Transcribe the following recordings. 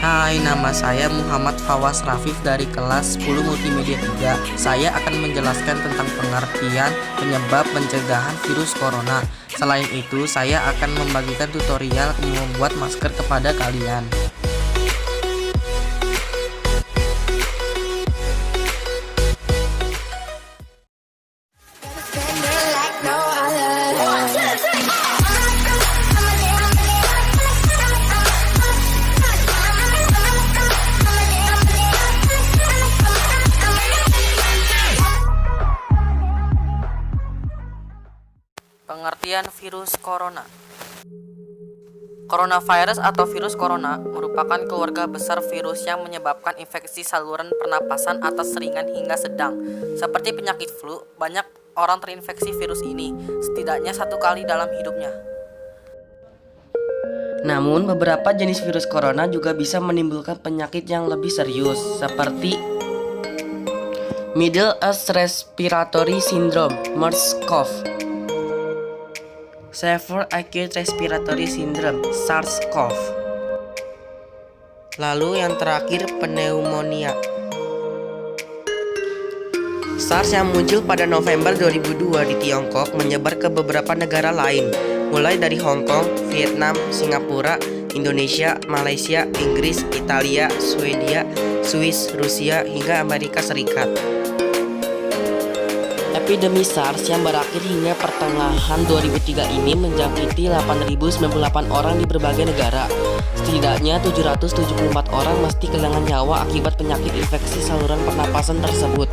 Hai, nama saya Muhammad Fawaz Rafif dari kelas 10 Multimedia 3. Saya akan menjelaskan tentang pengertian, penyebab, pencegahan virus corona. Selain itu, saya akan membagikan tutorial membuat masker kepada kalian. Pengertian virus corona. Coronavirus atau virus corona merupakan keluarga besar virus yang menyebabkan infeksi saluran pernapasan atas ringan hingga sedang. Seperti penyakit flu, banyak orang terinfeksi virus ini, setidaknya 1 kali dalam hidupnya. Namun, beberapa jenis virus corona juga bisa menimbulkan penyakit yang lebih serius, seperti Middle East Respiratory Syndrome (MERS-CoV), Severe Acute Respiratory Syndrome (SARS-CoV). Lalu yang terakhir, pneumonia. SARS yang muncul pada November 2002 di Tiongkok menyebar ke beberapa negara lain, mulai dari Hong Kong, Vietnam, Singapura, Indonesia, Malaysia, Inggris, Italia, Swedia, Swiss, Rusia, hingga Amerika Serikat. Epidemi SARS yang berakhir hingga pertengahan 2003 ini menjangkiti 8.098 orang di berbagai negara. Setidaknya 774 orang mesti kehilangan nyawa akibat penyakit infeksi saluran pernapasan tersebut.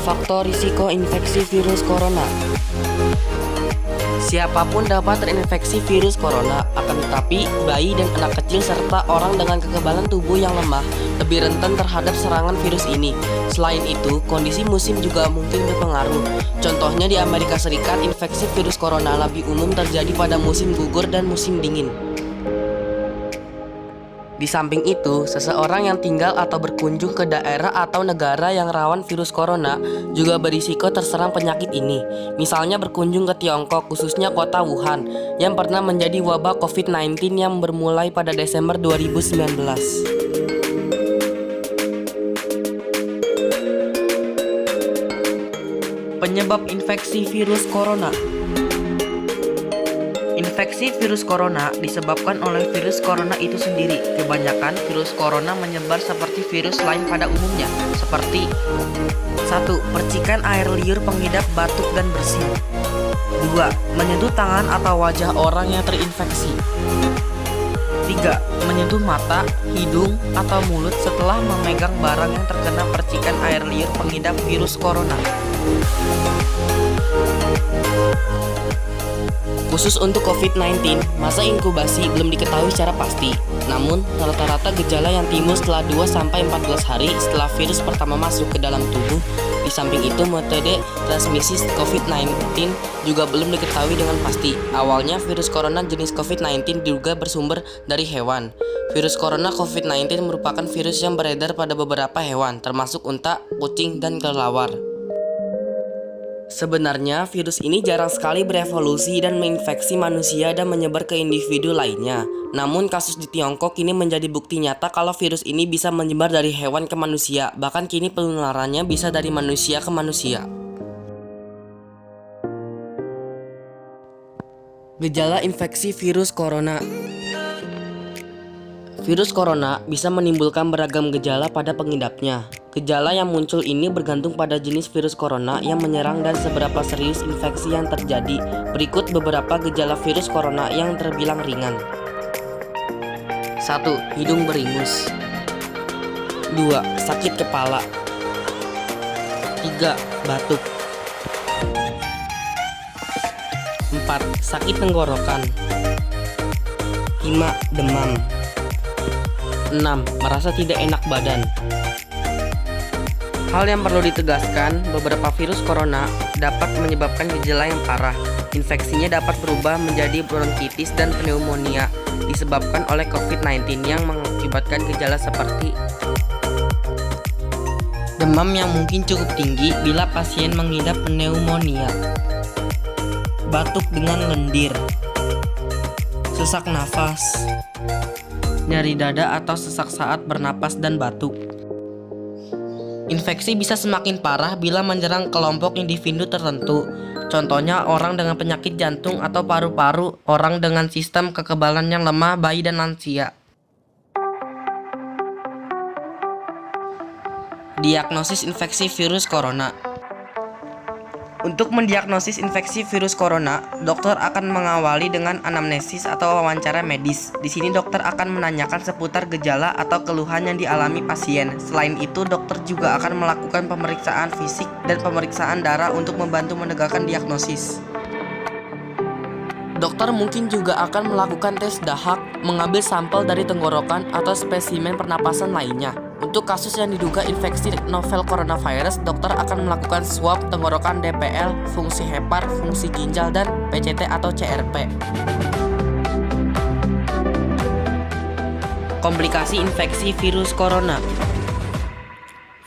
Faktor risiko infeksi virus corona. Siapapun dapat terinfeksi virus corona, akan tetapi bayi dan anak kecil serta orang dengan kekebalan tubuh yang lemah lebih rentan terhadap serangan virus ini. Selain itu, kondisi musim juga mungkin berpengaruh. Contohnya di Amerika Serikat, infeksi virus corona lebih umum terjadi pada musim gugur dan musim dingin. Di samping itu, seseorang yang tinggal atau berkunjung ke daerah atau negara yang rawan virus corona juga berisiko terserang penyakit ini. Misalnya berkunjung ke Tiongkok, khususnya kota Wuhan, yang pernah menjadi wabah COVID-19 yang bermulai pada Desember 2019. Penyebab infeksi virus corona. Infeksi virus corona disebabkan oleh virus corona itu sendiri. Kebanyakan virus corona menyebar seperti virus lain pada umumnya, seperti 1. Percikan air liur pengidap batuk dan bersin. 2. Menyentuh tangan atau wajah orang yang terinfeksi. 3. Menyentuh mata, hidung, atau mulut setelah memegang barang yang terkena percikan air liur pengidap virus corona. Khusus untuk COVID-19, masa inkubasi belum diketahui secara pasti. Namun, rata-rata gejala yang timbul setelah 2-14 hari setelah virus pertama masuk ke dalam tubuh. Di samping itu, metode transmisi COVID-19 juga belum diketahui dengan pasti. Awalnya, virus corona jenis COVID-19 juga bersumber dari hewan. Virus corona COVID-19 merupakan virus yang beredar pada beberapa hewan, termasuk unta, kucing, dan kelelawar. Sebenarnya, virus ini jarang sekali berevolusi dan menginfeksi manusia dan menyebar ke individu lainnya. Namun, kasus di Tiongkok kini menjadi bukti nyata kalau virus ini bisa menyebar dari hewan ke manusia. Bahkan kini penularannya bisa dari manusia ke manusia. Gejala infeksi virus corona. Virus corona bisa menimbulkan beragam gejala pada pengidapnya. Gejala yang muncul ini bergantung pada jenis virus corona yang menyerang dan seberapa serius infeksi yang terjadi. Berikut beberapa gejala virus corona yang terbilang ringan. 1. Hidung beringus. 2. Sakit kepala. 3. Batuk. 4. Sakit tenggorokan. 5. Demam. 6. Merasa tidak enak badan. Hal yang perlu ditegaskan, beberapa virus corona dapat menyebabkan gejala yang parah. Infeksinya dapat berubah menjadi bronkitis dan pneumonia disebabkan oleh COVID-19 yang mengakibatkan gejala seperti demam yang mungkin cukup tinggi bila pasien mengidap pneumonia. batuk dengan lendir, sesak nafas, nyeri dada atau sesak saat bernapas dan batuk. Infeksi bisa semakin parah bila menyerang kelompok individu tertentu. Contohnya orang dengan penyakit jantung atau paru-paru, orang dengan sistem kekebalan yang lemah, bayi dan lansia. Diagnosis infeksi virus corona. Untuk mendiagnosis infeksi virus corona, dokter akan mengawali dengan anamnesis atau wawancara medis. Di sini dokter akan menanyakan seputar gejala atau keluhan yang dialami pasien. Selain itu, dokter juga akan melakukan pemeriksaan fisik dan pemeriksaan darah untuk membantu menegakkan diagnosis. Dokter mungkin juga akan melakukan tes dahak, mengambil sampel dari tenggorokan atau spesimen pernapasan lainnya. Untuk kasus yang diduga infeksi novel coronavirus, dokter akan melakukan swab tenggorokan DPL, fungsi hepar, fungsi ginjal, dan PCT atau CRP. Komplikasi infeksi virus corona.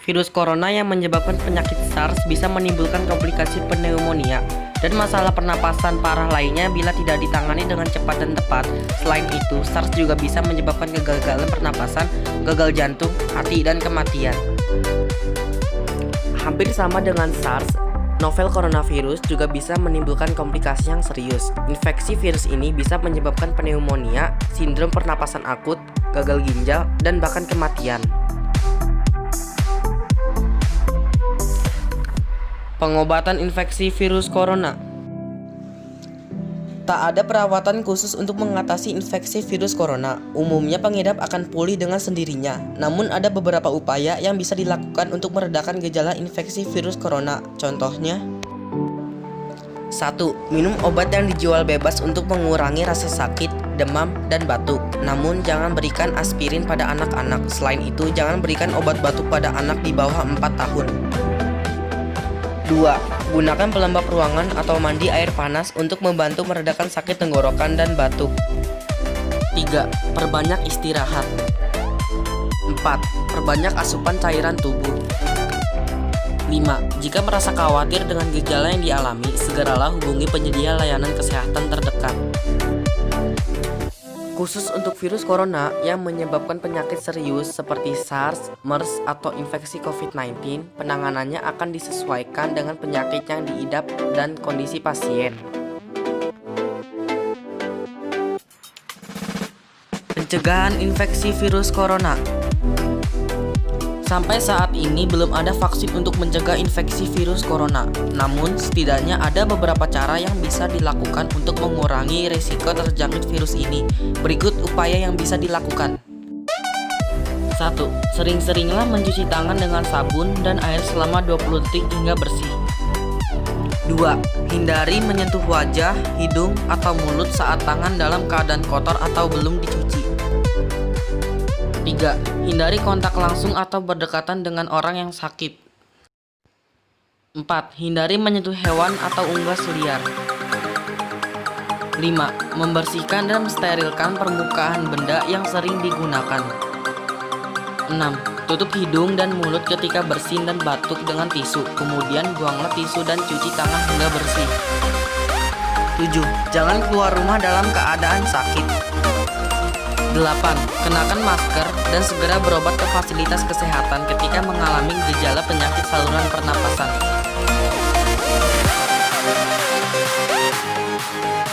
Virus corona yang menyebabkan penyakit SARS bisa menimbulkan komplikasi pneumonia dan masalah pernapasan parah lainnya bila tidak ditangani dengan cepat dan tepat. Selain itu, SARS juga bisa menyebabkan kegagalan pernapasan, gagal jantung, hati, dan kematian. Hampir sama dengan SARS, novel coronavirus juga bisa menimbulkan komplikasi yang serius. Infeksi virus ini bisa menyebabkan pneumonia, sindrom pernapasan akut, gagal ginjal, dan bahkan kematian. Pengobatan infeksi virus corona. Tak ada perawatan khusus untuk mengatasi infeksi virus corona. Umumnya pengidap akan pulih dengan sendirinya. Namun ada beberapa upaya yang bisa dilakukan untuk meredakan gejala infeksi virus corona. Contohnya: 1. Minum obat yang dijual bebas untuk mengurangi rasa sakit, demam, dan batuk. Namun jangan berikan aspirin pada anak-anak. Selain itu, jangan berikan obat batuk pada anak di bawah 4 tahun. 2. Gunakan pelembab ruangan atau mandi air panas untuk membantu meredakan sakit tenggorokan dan batuk. 3. Perbanyak istirahat. 4. Perbanyak asupan cairan tubuh. 5. Jika merasa khawatir dengan gejala yang dialami, segeralah hubungi penyedia layanan kesehatan terdekat. Khusus untuk virus corona yang menyebabkan penyakit serius seperti SARS, MERS, atau infeksi COVID-19, penanganannya akan disesuaikan dengan penyakit yang diidap dan kondisi pasien. Pencegahan infeksi virus corona. Sampai saat ini belum ada vaksin untuk mencegah infeksi virus corona. Namun, setidaknya ada beberapa cara yang bisa dilakukan untuk mengurangi risiko terjangkit virus ini. Berikut upaya yang bisa dilakukan. 1. Sering-seringlah mencuci tangan dengan sabun dan air selama 20 detik hingga bersih. 2. Hindari menyentuh wajah, hidung, atau mulut saat tangan dalam keadaan kotor atau belum dicuci. 3. Hindari kontak langsung atau berdekatan dengan orang yang sakit. 4. Hindari menyentuh hewan atau unggas liar. 5. Membersihkan dan mensterilkan permukaan benda yang sering digunakan. 6. Tutup hidung dan mulut ketika bersin dan batuk dengan tisu. Kemudian buanglah tisu dan cuci tangan hingga bersih. 7. Jangan keluar rumah dalam keadaan sakit. 8. Kenakan masker dan segera berobat ke fasilitas kesehatan ketika mengalami gejala penyakit saluran pernapasan.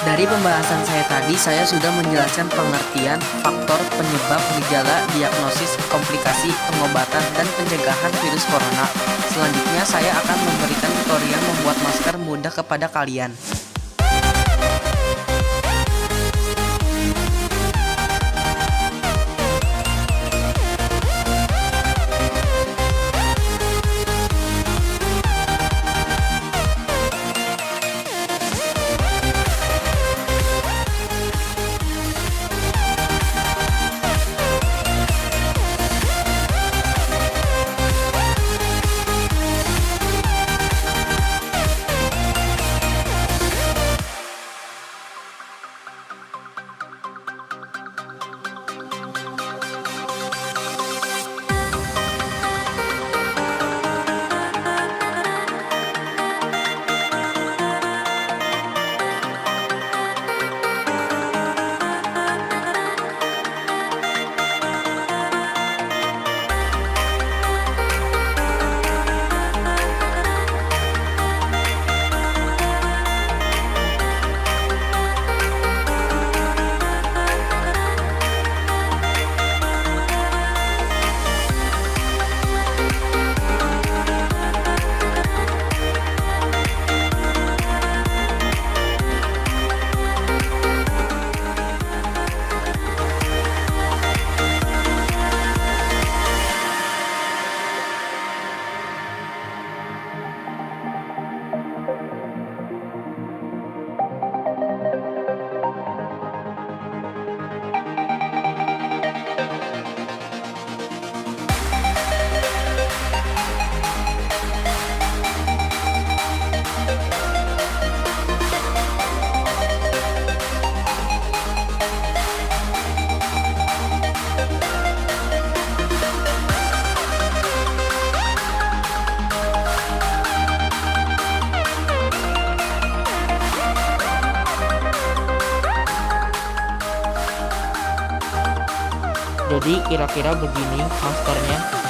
Dari pembahasan saya tadi, saya sudah menjelaskan pengertian, faktor, penyebab, gejala, diagnosis, komplikasi, pengobatan, dan pencegahan virus corona. Selanjutnya, saya akan memberikan tutorial membuat masker mudah kepada kalian. Jadi kira-kira begini masternya.